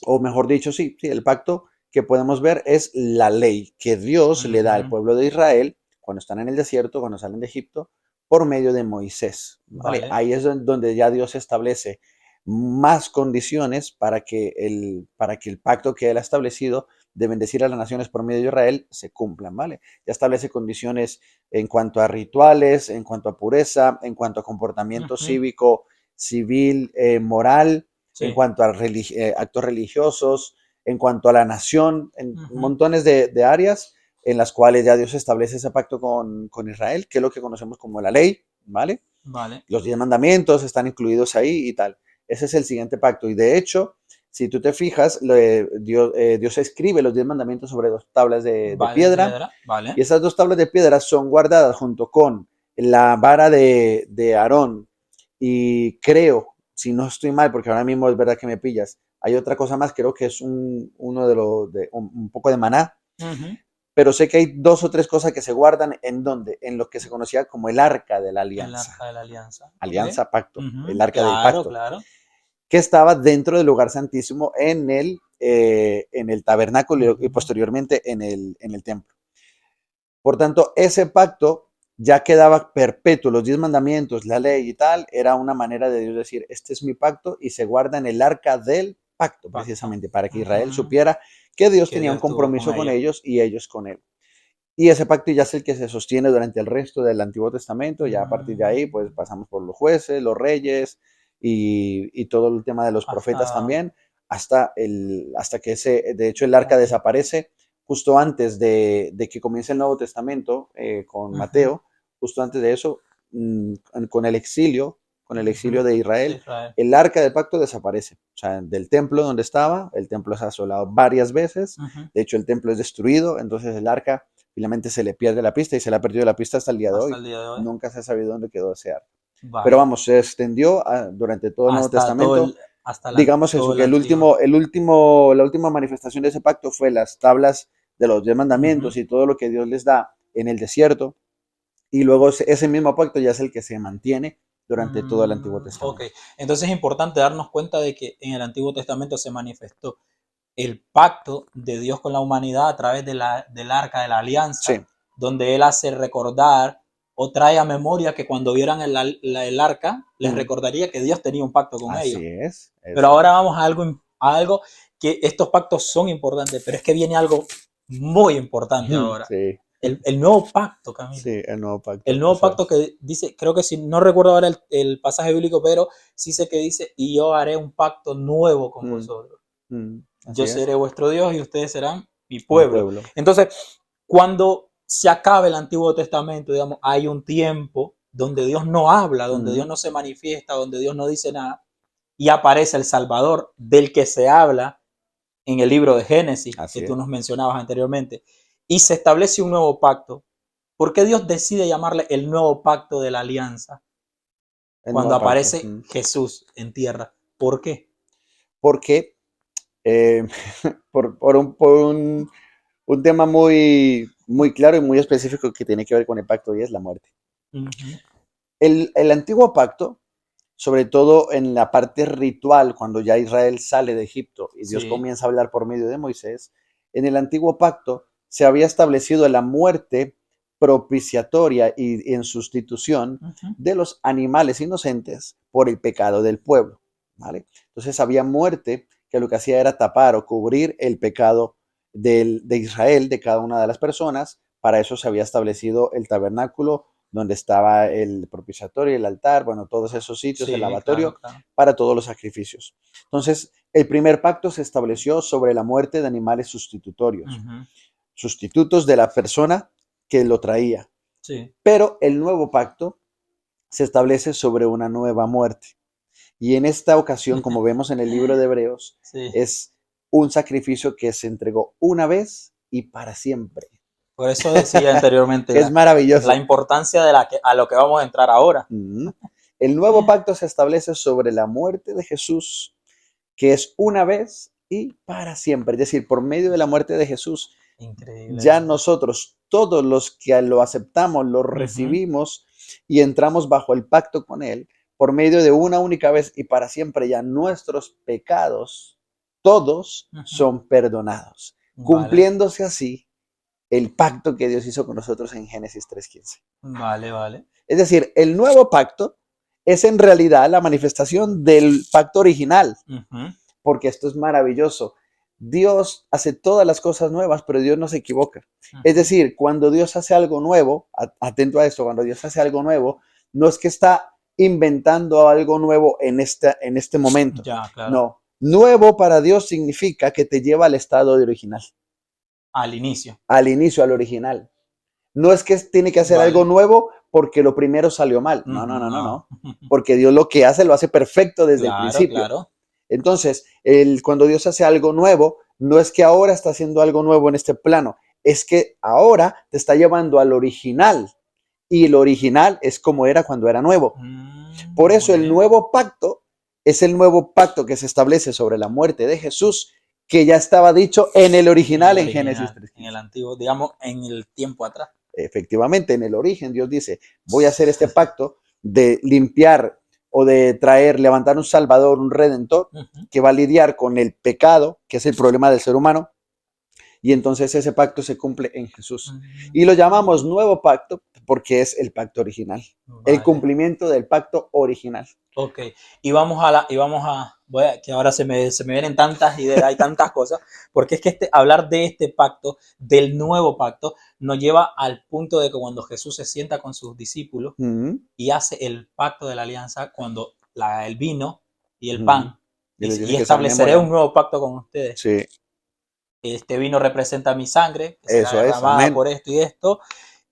o mejor dicho, sí, el pacto que podemos ver es la ley que Dios le da al Ujú. pueblo de Israel cuando están en el desierto, cuando salen de Egipto, por medio de Moisés, ¿vale? Vale. Ahí es donde ya Dios establece más condiciones para que el pacto que él ha establecido de bendecir a las naciones por medio de Israel se cumplan, ¿vale? Ya establece condiciones en cuanto a rituales, en cuanto a pureza, en cuanto a comportamiento Ujú. cívico, civil, moral, en Sí. cuanto a actos religiosos, en cuanto a la nación, en Ujú. montones de áreas en las cuales ya Dios establece ese pacto con Israel, que es lo que conocemos como la ley, ¿vale? Vale. Los 10 mandamientos están incluidos ahí y tal. Ese es el siguiente pacto. Y de hecho, si tú te fijas, Dios escribe los 10 mandamientos sobre 2 tablas de Vale, de piedra, piedra. Vale. y esas 2 tablas de piedra son guardadas junto con la vara de Aarón. Y creo, si no estoy mal, porque ahora mismo es verdad que me pillas, hay otra cosa más, creo que es uno de los, un poco de maná, Ujú. pero sé que hay 2 o 3 cosas que se guardan en donde, en lo que se conocía como el arca de la El alianza, arca de la alianza. Ok. alianza pacto, el Ujú. arca del Claro, pacto, claro. que estaba dentro del lugar santísimo en el tabernáculo y Ujú. posteriormente en el templo. Por tanto, ese pacto ya quedaba perpetuo, los 10 mandamientos, la ley y tal, era una manera de Dios decir, este es mi pacto y se guarda en el arca del pacto, Pacto. precisamente para que Israel Ujú. supiera que Dios Que tenía Dios un estuvo con compromiso con ellos. ellos y ellos con él. Y ese pacto ya es el que se sostiene durante el resto del Antiguo Testamento. Ya a partir de ahí, pues Mm. pasamos por los jueces, los reyes y todo el tema de los profetas Hasta. también, hasta que de hecho, el arca Ok. desaparece justo antes de que comience el Nuevo Testamento con Ujú. Mateo, justo antes de eso, con el exilio, Ujú. de De Israel. Israel. El arca del pacto desaparece. O sea, del templo donde estaba, el templo es asolado varias veces. Ujú. De hecho, el templo es destruido, entonces el arca finalmente se le pierde la pista y se le ha perdido la pista hasta el día de Hasta hoy. el día de hoy. Nunca se ha sabido dónde quedó ese arca. Pero Vale. vamos, se extendió durante todo el Nuevo Hasta todo Testamento. el, hasta Digamos todo eso, el que antiguo. la última manifestación de ese pacto fue las tablas de los 10 mandamientos Ujú. y todo lo que Dios les da en el desierto. Y luego ese mismo pacto ya es el que se mantiene durante todo el Antiguo Ok, Testamento. entonces es importante darnos cuenta de que en el Antiguo Testamento se manifestó el pacto de Dios con la humanidad a través del arca de la alianza, Sí, donde Él hace recordar o trae a memoria que cuando vieran el arca, les mm, recordaría que Dios tenía un pacto con ellos. así es, Pero eso ahora es. vamos a algo que estos pactos son importantes, pero es que viene algo muy importante ahora. Sí, El nuevo pacto, Camilo. sí, el nuevo El pacto, nuevo eso pacto es. que dice, creo que si no recuerdo ahora el pasaje bíblico, pero sí sé que dice, y yo haré un pacto nuevo con Mm, vosotros. así Yo es, seré vuestro Dios y ustedes serán mi mi pueblo. pueblo. Entonces, cuando se acabe el Antiguo Testamento, digamos, hay un tiempo donde Dios no habla, donde Dios Mm, no se manifiesta, donde Dios no dice nada, y aparece el Salvador del que se habla en el libro de Génesis, que así tú es, nos mencionabas anteriormente, y se establece un nuevo pacto. ¿Por qué Dios decide llamarle el nuevo pacto de la alianza el cuando nuevo pacto. aparece Jesús en tierra? ¿Por qué? Porque eh, un tema muy claro y muy específico que tiene que ver con el pacto y es la muerte. Uh -huh. El antiguo pacto, sobre todo en la parte ritual, cuando ya Israel sale de Egipto y Dios Sí. comienza a hablar por medio de Moisés, en el antiguo pacto se había establecido la muerte propiciatoria y en sustitución Uh -huh. de los animales inocentes por el pecado del pueblo, ¿vale? Entonces había muerte que lo que hacía era tapar o cubrir el pecado de Israel, de cada una de las personas. Para eso se había establecido el tabernáculo, donde estaba el propiciatorio, el altar, bueno, todos esos sitios, el Sí, claro, lavatorio, claro. para todos los sacrificios. Entonces, el primer pacto se estableció sobre la muerte de animales Uh sustitutorios, -huh. sustitutos de la persona que lo traía. Sí. Pero el nuevo pacto se establece sobre una nueva muerte. Y en esta ocasión, como vemos en el libro de Hebreos, Sí. es un sacrificio que se entregó una vez y para siempre. Por eso decía anteriormente Es maravilloso. la importancia de a lo que vamos a entrar ahora. El nuevo pacto se establece sobre la muerte de Jesús, que es una vez y para siempre. Es decir, por medio de la muerte de Jesús, Increíble. ya nosotros, todos los que lo aceptamos, lo recibimos y entramos bajo el pacto con Él, por medio de una única vez y para siempre, ya nuestros pecados, todos son perdonados, cumpliéndose así el pacto que Dios hizo con nosotros en Génesis 3:15. Vale. Es decir, el nuevo pacto es en realidad la manifestación del pacto original, porque esto es maravilloso. Dios hace todas las cosas nuevas, pero Dios no se equivoca. Es decir, cuando Dios hace algo nuevo, atento a esto, cuando Dios hace algo nuevo, no es que está inventando algo nuevo en este momento. Ya, claro. No, nuevo para Dios significa que te lleva al estado de original. Al inicio, al original. No es que tiene que hacer algo nuevo porque lo primero salió mal. No. Porque Dios lo que hace, lo hace perfecto desde el principio. Claro. Entonces, cuando Dios hace algo nuevo, no es que ahora está haciendo algo nuevo en este plano, es que ahora te está llevando al original. Y el original es como era cuando era nuevo. Por eso el nuevo pacto es el nuevo pacto que se establece sobre la muerte de Jesús, que ya estaba dicho en el original, en Génesis 3. En el antiguo, digamos, en el tiempo atrás. Efectivamente, en el origen Dios dice, voy a hacer este pacto de limpiar o de levantar un salvador, un redentor, que va a lidiar con el pecado, que es el problema del ser humano, y entonces ese pacto se cumple en Jesús. Y lo llamamos nuevo pacto porque es el pacto original, el cumplimiento del pacto original. Ok, que ahora se me vienen tantas ideas, hay tantas cosas, porque es que hablar de este pacto, del nuevo pacto, nos lleva al punto de que cuando Jesús se sienta con sus discípulos y hace el pacto de la alianza, cuando el vino y el pan, y estableceré un nuevo pacto con ustedes. Sí. Este vino representa mi sangre, que eso será derramada por esto y esto,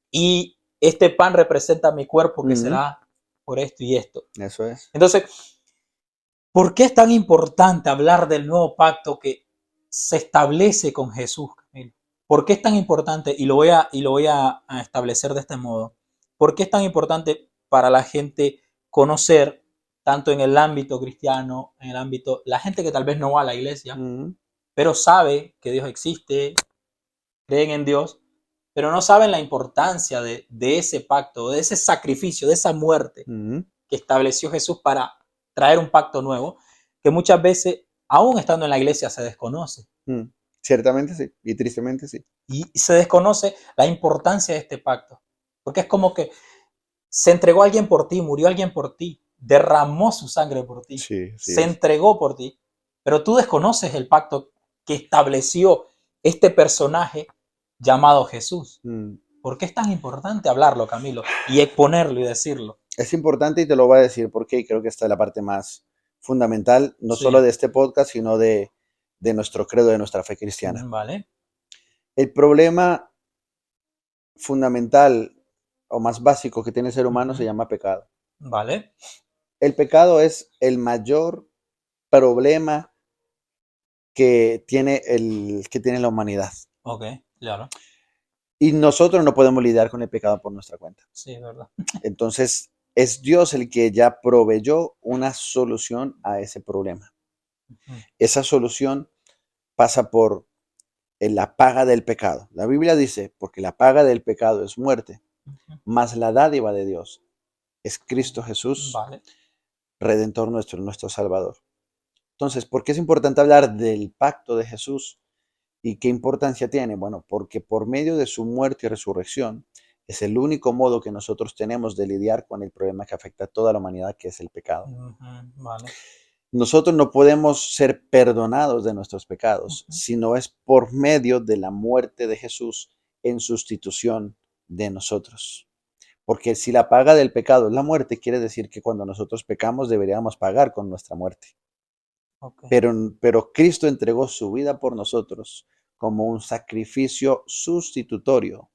y este pan representa mi cuerpo, que será por esto y esto. Eso es. Entonces, ¿por qué es tan importante hablar del nuevo pacto que se establece con Jesús, Camilo? ¿Por qué es tan importante? Y lo voy a establecer de este modo. ¿Por qué es tan importante para la gente conocer, tanto en el ámbito cristiano, en el ámbito, la gente que tal vez no va a la iglesia, pero sabe que Dios existe, creen en Dios, pero no saben la importancia de ese pacto, de ese sacrificio, de esa muerte que estableció Jesús para traer un pacto nuevo, que muchas veces, aún estando en la iglesia, se desconoce? Ciertamente sí, y tristemente sí. Y se desconoce la importancia de este pacto, porque es como que se entregó alguien por ti, murió alguien por ti, derramó su sangre por ti, se entregó por ti, pero tú desconoces el pacto que estableció este personaje llamado Jesús. ¿Por qué es tan importante hablarlo, Camilo, y exponerlo y decirlo? Es importante y te lo voy a decir porque creo que esta es la parte más fundamental, no solo de este podcast, sino de nuestro credo, de nuestra fe cristiana. Vale. El problema fundamental o más básico que tiene el ser humano se llama pecado. Vale. El pecado es el mayor problema que tiene la humanidad. Ok, claro. Y nosotros no podemos lidiar con el pecado por nuestra cuenta. Sí, es verdad. Entonces, es Dios el que ya proveyó una solución a ese problema. Esa solución pasa por la paga del pecado. La Biblia dice, porque la paga del pecado es muerte, mas la dádiva de Dios es Cristo Jesús, Redentor nuestro Salvador. Entonces, ¿por qué es importante hablar del pacto de Jesús? ¿Y qué importancia tiene? Bueno, porque por medio de su muerte y resurrección es el único modo que nosotros tenemos de lidiar con el problema que afecta a toda la humanidad, que es el pecado. Nosotros no podemos ser perdonados de nuestros pecados, sino es por medio de la muerte de Jesús en sustitución de nosotros. Porque si la paga del pecado es la muerte, quiere decir que cuando nosotros pecamos deberíamos pagar con nuestra muerte. Pero Cristo entregó su vida por nosotros como un sacrificio sustitutorio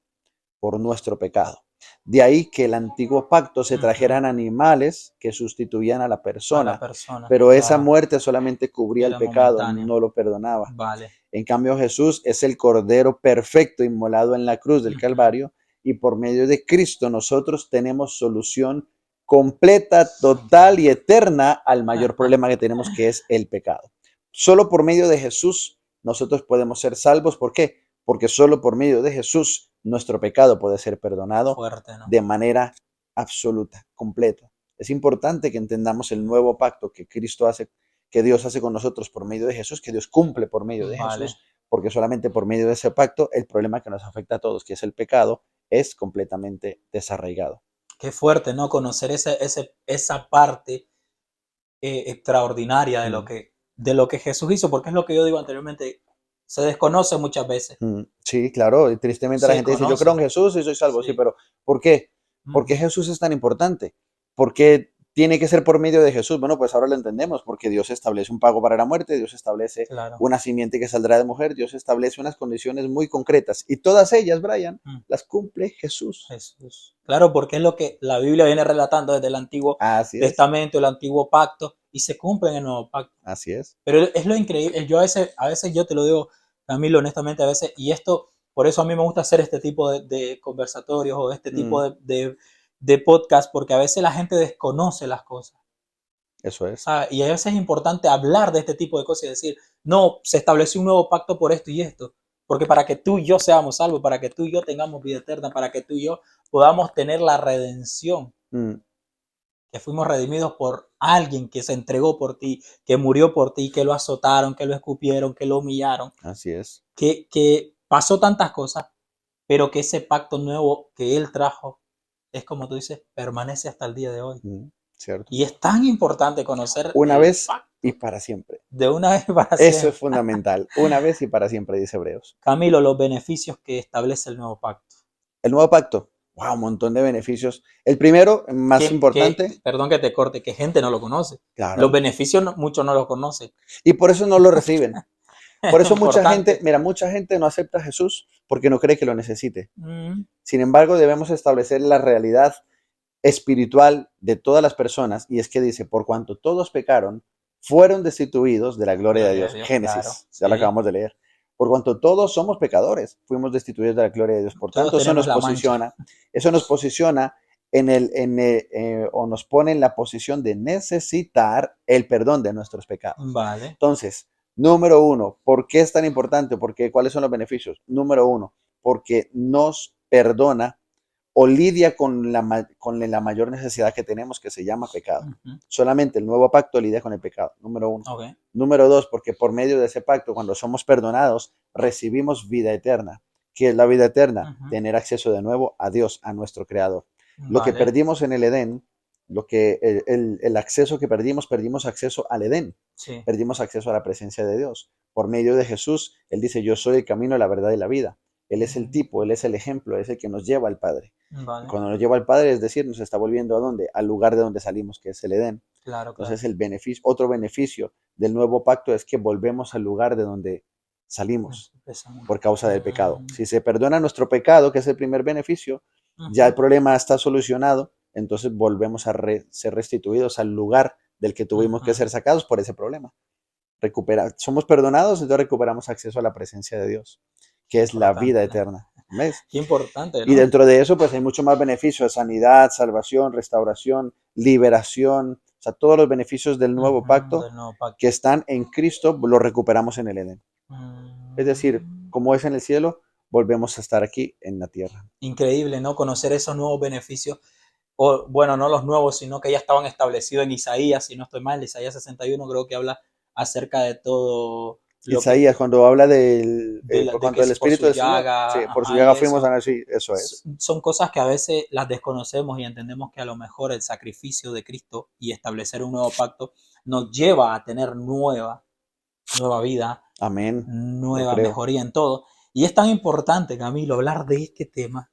por nuestro pecado. De ahí que el antiguo pacto se Ujú. trajeran animales que sustituían a la A la persona, persona, pero esa claro, muerte solamente cubría el era pecado, momentáneo. no lo perdonaba. Vale. En cambio, Jesús es el Cordero perfecto inmolado en la cruz del Ujú. Calvario y por medio de Cristo nosotros tenemos solución completa, total y Vale. eterna al mayor problema que tenemos, que es el pecado. Solo por medio de Jesús nosotros podemos ser salvos. ¿Por qué? Porque solo por medio de Jesús nuestro pecado puede ser perdonado Fuerte, ¿no? de manera absoluta, completa. Es importante que entendamos el nuevo pacto que Cristo hace, que Dios hace con nosotros por medio de Jesús, que Dios cumple por medio de Vale. Jesús, porque solamente por medio de ese pacto el problema que nos afecta a todos, que es el pecado, es completamente desarraigado. Qué fuerte, ¿no? Conocer esa parte extraordinaria Mm. de lo que Jesús hizo, porque es lo que yo digo anteriormente, se desconoce muchas veces. Sí, claro, y tristemente la Se gente dice, yo creo conoce, en Jesús y soy salvo, sí, sí. pero ¿por qué? ¿Por qué Ujú. Jesús es tan importante? ¿Por qué tiene que ser por medio de Jesús? Bueno, pues ahora lo entendemos, porque Dios establece un pago para la muerte, Dios establece Claro. una simiente que saldrá de mujer, Dios establece unas condiciones muy concretas, y todas ellas, Brian, Mm. las cumple Jesús. Jesús. Claro, porque es lo que la Biblia viene relatando desde el Antiguo Así es, Testamento, el Antiguo Pacto, y se cumple en el Nuevo Pacto. así es. Pero es lo increíble, yo a veces yo te lo digo, Camilo, honestamente, a veces, y esto, por eso a mí me gusta hacer este tipo de conversatorios o este tipo Mm, de podcast, porque a veces la gente desconoce las cosas, eso es. ¿sabes? Y a veces es importante hablar de este tipo de cosas y decir, no, se estableció un nuevo pacto por esto y esto, porque para que tú y yo seamos salvos, para que tú y yo tengamos vida eterna, para que tú y yo podamos tener la redención, Mm, que fuimos redimidos por alguien que se entregó por ti, que murió por ti, que lo azotaron, que lo escupieron, que lo humillaron, así es. que pasó tantas cosas, pero que ese pacto nuevo que Él trajo es como tú dices, permanece hasta el día de hoy. Mm, cierto. Y es tan importante conocer Una el vez y pacto para siempre. de una vez para Eso es siempre. fundamental. Una vez y para siempre, dice Hebreos. Camilo, los beneficios que establece el nuevo pacto. El nuevo pacto, wow, un montón de beneficios. El primero, más importante, Perdón que te corte, que gente no lo conoce. Los claro, beneficios muchos no lo conocen. y por eso no lo reciben. Por Es eso mucha gente, importante. mira, mucha gente no acepta a Jesús porque no cree que lo necesite. Mm, Sin embargo, debemos establecer la realidad espiritual de todas las personas, y es que dice, por cuanto todos pecaron, fueron destituidos de la gloria de gloria a Dios. Dios, claro. Génesis, ya lo Sí. acabamos de leer. Por cuanto todos somos pecadores, fuimos destituidos de la gloria de Dios. Por Todos tanto, tenemos la mancha. eso nos posiciona o nos pone en la posición de necesitar el perdón de nuestros pecados. Vale. Entonces, número uno, ¿por qué es tan importante? ¿Cuáles son los beneficios? Número uno, porque nos perdona o lidia con la mayor necesidad que tenemos, que se llama pecado. Uh-huh. Solamente el nuevo pacto lidia con el pecado, número uno. Okay. Número dos, porque por medio de ese pacto, cuando somos perdonados, recibimos vida eterna. ¿Qué es la vida eterna? Uh-huh. Tener acceso de nuevo a Dios, a nuestro Creador. Vale. Lo que perdimos en el Edén, el acceso que perdimos acceso al Edén. Sí. Perdimos acceso a la presencia de Dios. Por medio de Jesús, Él dice, yo soy el camino, la verdad y la vida. Él es el tipo, Él es el ejemplo, es el que nos lleva al Padre. Vale. Y cuando nos lleva al Padre, es decir, nos está volviendo ¿a dónde? Al lugar de donde salimos, que es el Edén. Claro, Entonces, claro. otro beneficio del nuevo pacto es que volvemos al lugar de donde salimos por causa del pecado. Si se perdona nuestro pecado, que es el primer beneficio, ya el problema está solucionado, entonces volvemos a ser restituidos al lugar del que tuvimos que ser sacados por ese problema. Somos perdonados, entonces recuperamos acceso a la presencia de Dios, que es la vida eterna. ¿Ves? Qué importante, ¿no? Y dentro de eso, pues hay mucho más beneficios: sanidad, salvación, restauración, liberación. O sea, todos los beneficios del nuevo pacto que están en Cristo los recuperamos en el Edén. Es decir, como es en el cielo, volvemos a estar aquí en la tierra. Increíble, ¿no? Conocer esos nuevos beneficios. O, bueno, no los nuevos, sino que ya estaban establecidos en Isaías, si no estoy mal, Isaías 61 creo que habla acerca de todo lo Isaías, cuando habla de por cuanto que del por Espíritu su del Señor, llaga, sí, por su ajá, llaga y fuimos eso. a sí, eso es. Son cosas que a veces las desconocemos y entendemos que a lo mejor el sacrificio de Cristo y establecer un nuevo pacto nos lleva a tener nueva vida, Amén. nueva mejoría en todo. Y es tan importante, Camilo, hablar de este tema.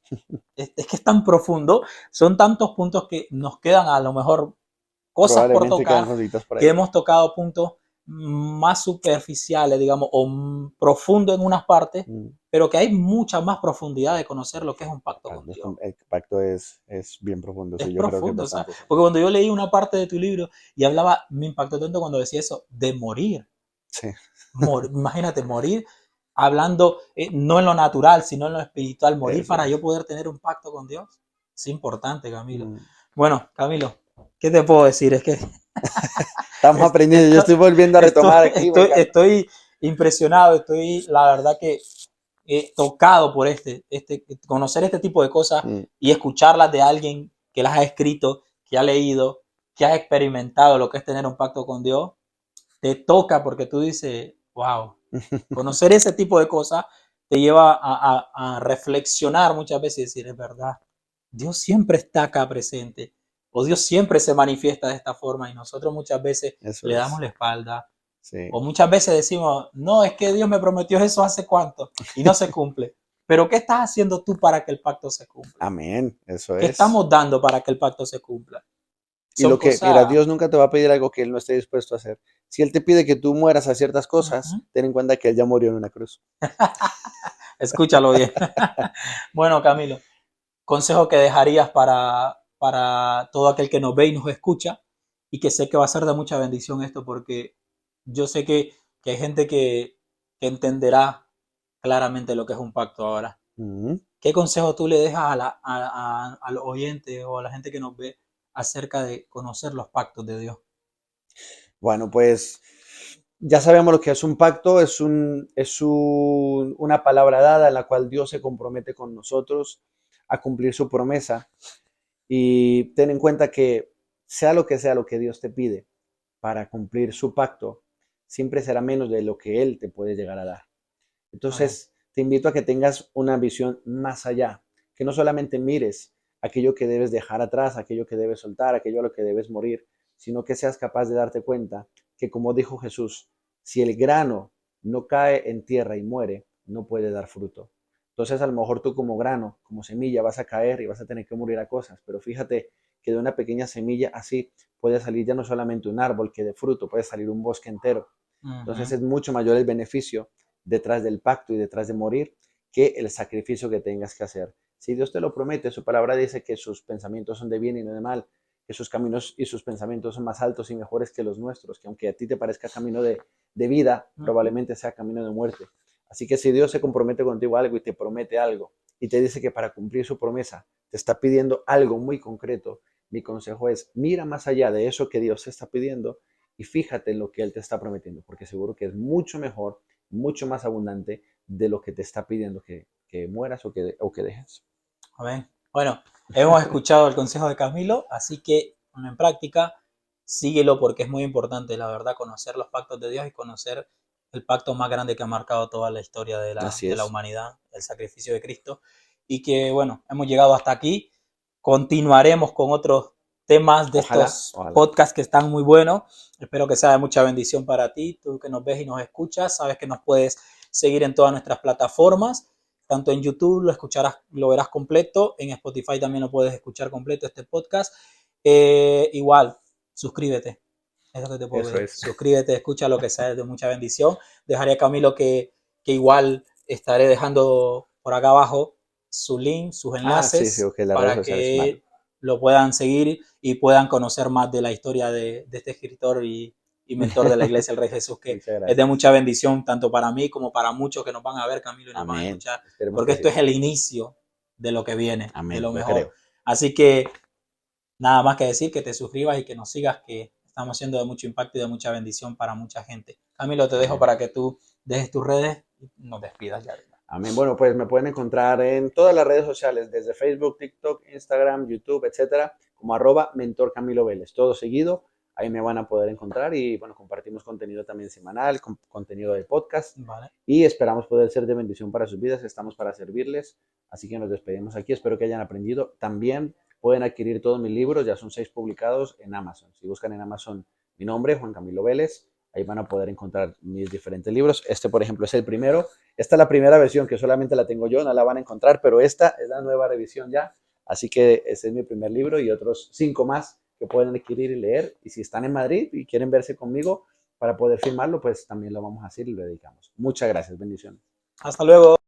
Es que es tan profundo, son tantos puntos que nos quedan a lo mejor cosas por tocar, por que hemos tocado puntos, más superficiales, digamos, o profundo en unas partes, pero que hay mucha más profundidad de conocer lo que es un pacto con Dios. El pacto es bien profundo, Es sí, yo creo que es profundo, ¿sabes? bastante. Porque cuando yo leí una parte de tu libro y hablaba, me impactó tanto cuando decía eso, de morir. Sí. Imagínate, morir hablando no en lo natural, sino en lo espiritual, morir Eso para es. yo poder tener un pacto con Dios. Es importante, Camilo. Mm. Bueno, Camilo, ¿qué te puedo decir? Es que Estamos aprendiendo, yo estoy volviendo a retomar aquí, me encanta. estoy impresionado, estoy la verdad que tocado por conocer este tipo de cosas Mm. y escucharlas de alguien que las ha escrito, que ha leído, que ha experimentado lo que es tener un pacto con Dios. Te toca porque tú dices, wow, conocer ese tipo de cosas te lleva a reflexionar muchas veces y decir, es verdad, Dios siempre está acá presente o Dios siempre se manifiesta de esta forma y nosotros muchas veces Eso le damos es. la espalda Sí. o muchas veces decimos, no, es que Dios me prometió eso hace cuánto y no se cumple. Pero ¿qué estás haciendo tú para que el pacto se cumpla? Amén, eso ¿Qué es. estamos dando para que el pacto se cumpla? Y Son mira, cosas... Dios nunca te va a pedir algo que Él no esté dispuesto a hacer. Si Él te pide que tú mueras a ciertas cosas, Uh-huh. ten en cuenta que Él ya murió en una cruz. Escúchalo bien. Bueno, Camilo, consejo que dejarías para todo aquel que nos ve y nos escucha y que sé que va a ser de mucha bendición esto porque yo sé que hay gente que entenderá claramente lo que es un pacto ahora. Mm. ¿Qué consejo tú le dejas a los oyentes o a la gente que nos ve acerca de conocer los pactos de Dios? Bueno, pues ya sabemos lo que es un pacto, una palabra dada en la cual Dios se compromete con nosotros a cumplir su promesa. Y ten en cuenta que sea lo que Dios te pide para cumplir su pacto, siempre será menos de lo que Él te puede llegar a dar. Amén. Entonces, te invito a que tengas una visión más allá, que no solamente mires aquello que debes dejar atrás, aquello que debes soltar, aquello a lo que debes morir, sino que seas capaz de darte cuenta que, como dijo Jesús, si el grano no cae en tierra y muere, no puede dar fruto. Entonces, a lo mejor tú como grano, como semilla, vas a caer y vas a tener que morir a cosas, pero fíjate que de una pequeña semilla así puede salir ya no solamente un árbol que dé fruto, puede salir un bosque entero. Entonces Uh-huh. es mucho mayor el beneficio detrás del pacto y detrás de morir que el sacrificio que tengas que hacer. Si Dios te lo promete, su palabra dice que sus pensamientos son de bien y no de mal, que sus caminos y sus pensamientos son más altos y mejores que los nuestros, que aunque a ti te parezca camino de vida, Uh-huh. probablemente sea camino de muerte. Así que si Dios se compromete contigo algo y te promete algo y te dice que para cumplir su promesa te está pidiendo algo muy concreto, mi consejo es mira más allá de eso que Dios te está pidiendo y fíjate en lo que Él te está prometiendo, porque seguro que es mucho mejor, mucho más abundante de lo que te está pidiendo que mueras o que dejes. Amén. Bueno, hemos escuchado el consejo de Camilo, así que ponlo en práctica, síguelo porque es muy importante, la verdad, conocer los pactos de Dios y conocer el pacto más grande que ha marcado toda la historia Así de la es. humanidad, el sacrificio de Cristo. Y que, bueno, hemos llegado hasta aquí. Continuaremos con otros temas de Ojalá, estos ojalá. podcasts que están muy buenos. Espero que sea de mucha bendición para ti, tú que nos ves y nos escuchas. Sabes que nos puedes seguir en todas nuestras plataformas tanto en YouTube lo escucharás, lo verás completo, en Spotify también lo puedes escuchar completo este podcast. Igual, suscríbete, es lo que te puedo Eso pedir. es. Suscríbete, escucha lo que sea de mucha bendición. Dejaré a Camilo que igual estaré dejando por acá abajo su link, sus Ah, sí, sí, enlaces ok, las redes para sociales, vale. que lo puedan seguir y puedan conocer más de la historia de este escritor y mentor de la iglesia, el Rey Jesús, que Muchas es de gracias. mucha bendición tanto para mí como para muchos que nos van a ver, Camilo, y nos van a Amén. escuchar, Esperemos porque que esto sí. es el inicio de lo que viene, de Amén, lo lo mejor. creo. Así que nada más que decir que te suscribas y que nos sigas, que estamos siendo de mucho impacto y de mucha bendición para mucha gente. Camilo, te dejo Amén. para que tú dejes tus redes y nos despidas ya. Amén. Bueno, pues me pueden encontrar en todas las redes sociales, desde Facebook, TikTok, Instagram, YouTube, etcétera, como @mentor Camilo Vélez, todo seguido. Ahí me van a poder encontrar y bueno, compartimos contenido también semanal, contenido de podcast Vale. y esperamos poder ser de bendición para sus vidas. Estamos para servirles, así que nos despedimos aquí. Espero que hayan aprendido. También pueden adquirir todos mis libros, ya son 6 publicados en Amazon. Si buscan en Amazon mi nombre, Juan Camilo Vélez, ahí van a poder encontrar mis diferentes libros. Este, por ejemplo, es el primero. Esta es la primera versión que solamente la tengo yo, no la van a encontrar, pero esta es la nueva revisión ya. Así que ese es mi primer libro y otros 5 más que pueden adquirir y leer. Y si están en Madrid y quieren verse conmigo para poder firmarlo, pues también lo vamos a hacer y lo dedicamos. Muchas gracias, bendiciones. Hasta luego.